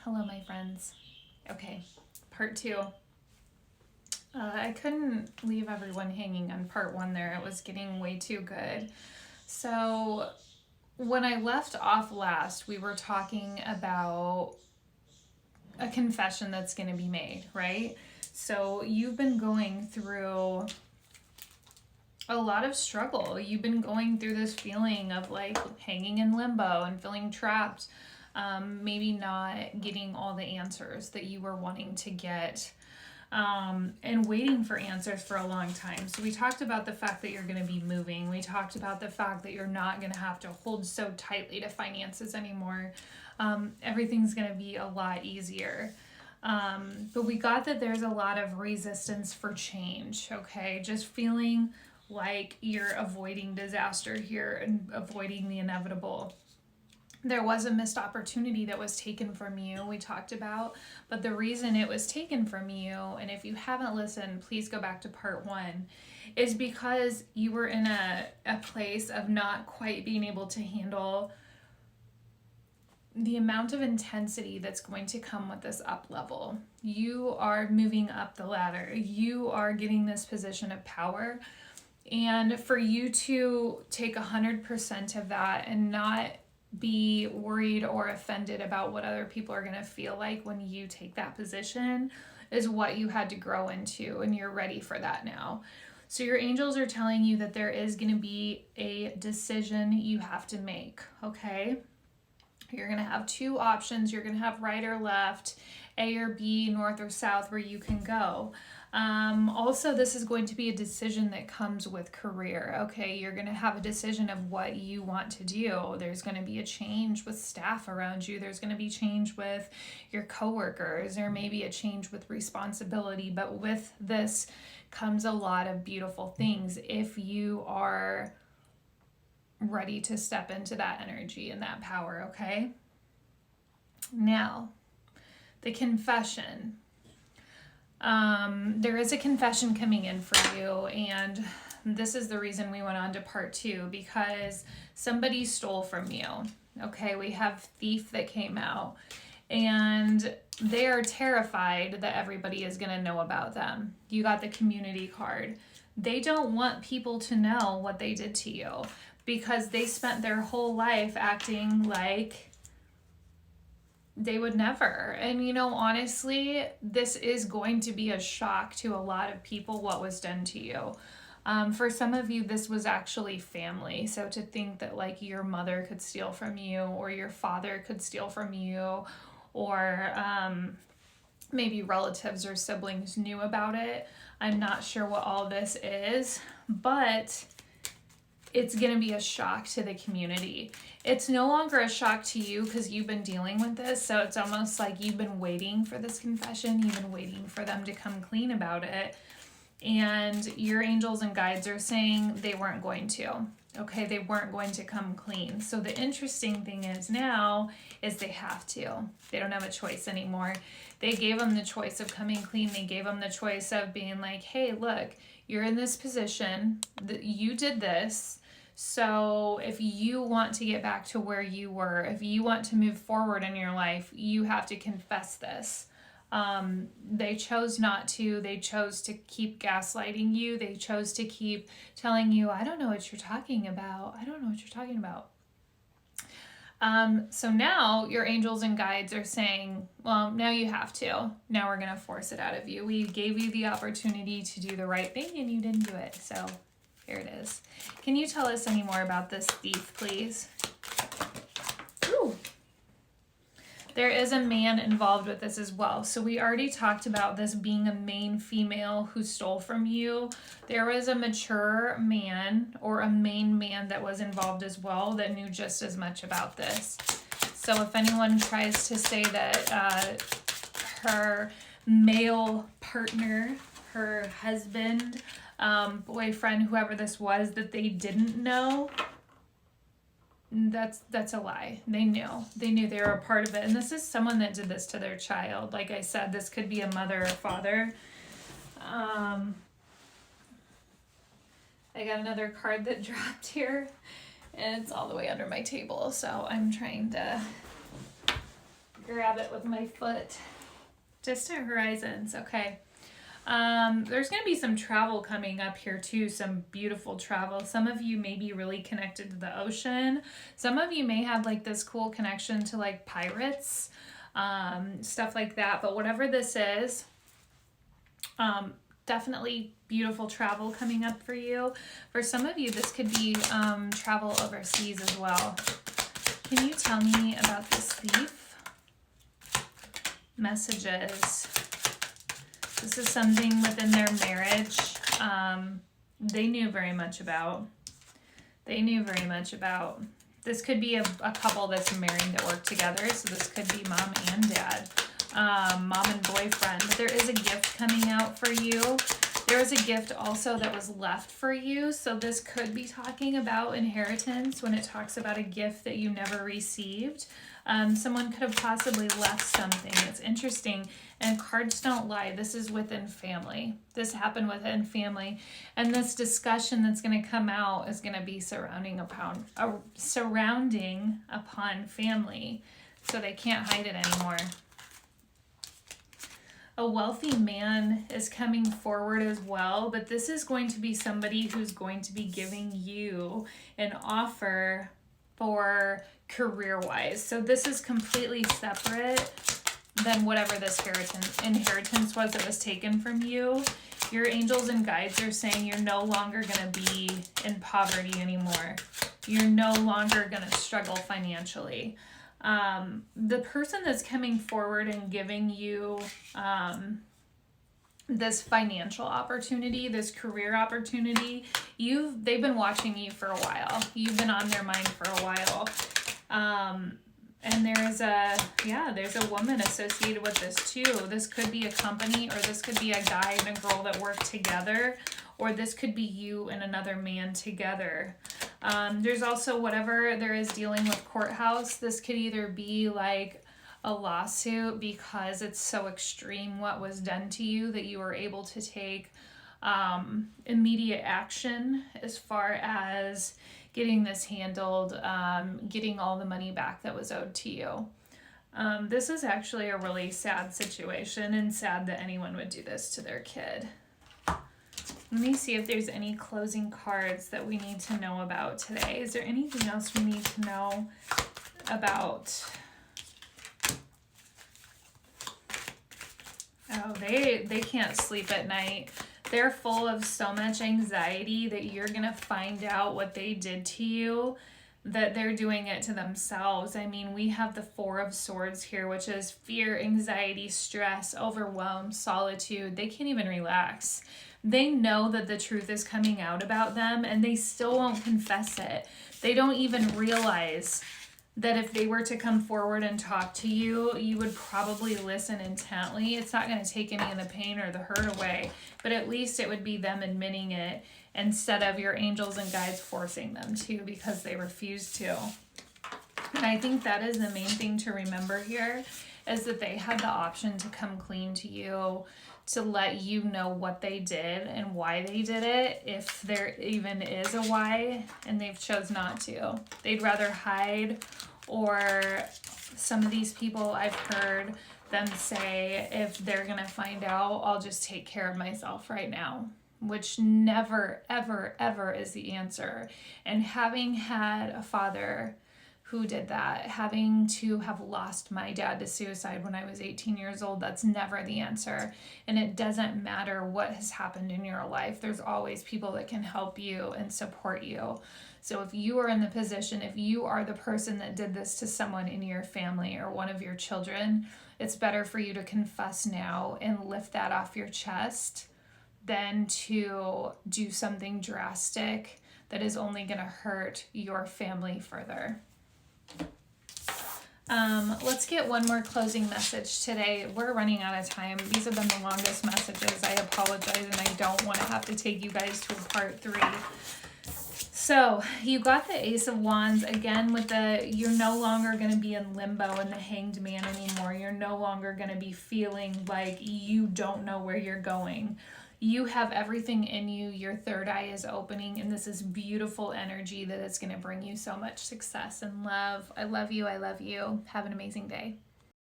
Hello, my friends. Okay, part two. I couldn't leave everyone hanging on part one there. It was getting way too good. So, when I left off last, we were talking about a confession that's going to be made, right? So, you've been going through a lot of struggle. You've been going through this feeling of like hanging in limbo and feeling trapped. Maybe not getting all the answers that you were wanting to get, and waiting for answers for a long time. So we talked about the fact that you're going to be moving. We talked about the fact that you're not going to have to hold so tightly to finances anymore. Everything's going to be a lot easier. But we got that there's a lot of resistance for change, okay? Just feeling like you're avoiding disaster here and avoiding the inevitable. There was a missed opportunity that was taken from you, we talked about, but the reason it was taken from you, and if you haven't listened, please go back to part one, is because you were in a place of not quite being able to handle the amount of intensity that's going to come with this up level. You are moving up the ladder. You are getting this position of power. And for you to take 100% of that and not be worried or offended about what other people are going to feel like when you take that position is what you had to grow into, and you're ready for that now. So your angels are telling you that there is going to be a decision you have to make, okay? You're going to have two options. You're going to have right or left, A or B, north or south, where you can go. Also, this is going to be a decision that comes with career, okay? You're going to have a decision of what you want to do. There's going to be a change with staff around you. There's going to be change with your coworkers. There may be a change with responsibility, but with this comes a lot of beautiful things if you are ready to step into that energy and that power, okay? Now, the confession. There is a confession coming in for you, and this is the reason we went on to part two, because somebody stole from you. Okay, we have thief that came out, and they are terrified that everybody is going to know about them. You got the community card. They don't want people to know what they did to you because they spent their whole life acting like they would never. And honestly, this is going to be a shock to a lot of people what was done to you. For some of you, this was actually family. So to think that like your mother could steal from you, or your father could steal from you, or maybe relatives or siblings knew about it. I'm not sure what all this is, but it's going to be a shock to the community. It's no longer a shock to you because you've been dealing with this. So it's almost like you've been waiting for this confession. You've been waiting for them to come clean about it. And your angels and guides are saying they weren't going to. Okay, they weren't going to come clean. So the interesting thing is now is they have to. They don't have a choice anymore. They gave them the choice of coming clean. They gave them the choice of being like, hey, look, you're in this position. You did this. So if you want to get back to where you were, if you want to move forward in your life, you have to confess this. They chose not to. They chose to keep gaslighting you. They chose to keep telling you, I don't know what you're talking about. I don't know what you're talking about. So now your angels and guides are saying, well, now you have to. Now we're going to force it out of you. We gave you the opportunity to do the right thing and you didn't do it. So here it is. Can you tell us any more about this thief, please? Ooh. There is a man involved with this as well. So we already talked about this being a main female who stole from you. There was a mature man or a main man that was involved as well that knew just as much about this. So if anyone tries to say that her male partner, her husband, boyfriend, whoever this was, that they didn't know, that's a lie. They knew they were a part of it. And this is someone that did this to their child. Like I said, this could be a mother or father. I got another card that dropped here, and it's all the way under my table, so I'm trying to grab it with my foot. Distant horizons. Okay. There's going to be some travel coming up here too, some beautiful travel. Some of you may be really connected to the ocean. Some of you may have like this cool connection to like pirates, stuff like that. But whatever this is, definitely beautiful travel coming up for you. For some of you, this could be travel overseas as well. Can you tell me about this thief? Messages. This is something within their marriage they knew very much about. This could be a couple that's married that work together. So this could be mom and dad, mom and boyfriend. But there is a gift coming out for you. There was a gift also that was left for you. So this could be talking about inheritance when it talks about a gift that you never received. Someone could have possibly left something. It's interesting. And cards don't lie. This is within family. This happened within family. And this discussion that's going to come out is going to be surrounding upon family. So they can't hide it anymore. A wealthy man is coming forward as well, but this is going to be somebody who's going to be giving you an offer for career-wise. So this is completely separate than whatever this inheritance was that was taken from you. Your angels and guides are saying you're no longer going to be in poverty anymore. You're no longer going to struggle financially. The person that's coming forward and giving you this financial opportunity, this career opportunity, they've been watching you for a while. You've been on their mind for a while. And there's a woman associated with this too. This could be a company, or this could be a guy and a girl that work together, or this could be you and another man together. There's also whatever there is dealing with courthouse. This could either be like a lawsuit because it's so extreme what was done to you that you were able to take immediate action as far as getting this handled, getting all the money back that was owed to you. This is actually a really sad situation, and sad that anyone would do this to their kid. Let me see if there's any closing cards that we need to know about today. Is there anything else we need to know about? Oh, they can't sleep at night. They're full of so much anxiety that you're going to find out what they did to you, that they're doing it to themselves. I mean, we have the Four of Swords here, which is fear, anxiety, stress, overwhelm, solitude. They can't even relax. They know that the truth is coming out about them, and they still won't confess it. They don't even realize that if they were to come forward and talk to you, you would probably listen intently. It's not going to take any of the pain or the hurt away, but at least it would be them admitting it instead of your angels and guides forcing them to because they refuse to. And I think that is the main thing to remember here, is that they had the option to come clean to you, to let you know what they did and why they did it, if there even is a why, and they've chose not to. They'd rather hide, or some of these people I've heard them say, if they're gonna find out, I'll just take care of myself right now, which never, ever, ever is the answer. And having had a father who did that, having to have lost my dad to suicide when I was 18 years old, that's never the answer. And it doesn't matter what has happened in your life. There's always people that can help you and support you. So if you are in the position, if you are the person that did this to someone in your family or one of your children, it's better for you to confess now and lift that off your chest than to do something drastic that is only going to hurt your family further. Let's get one more closing message today. We're running out of time. These have been the longest messages. I apologize, and I don't want to have to take you guys to a part 3. So you got the Ace of Wands again with you're no longer going to be in limbo and the Hanged Man anymore. You're no longer going to be feeling like you don't know where you're going. You have everything in you. Your third eye is opening, and this is beautiful energy that is going to bring you so much success and love. I love you. I love you. Have an amazing day.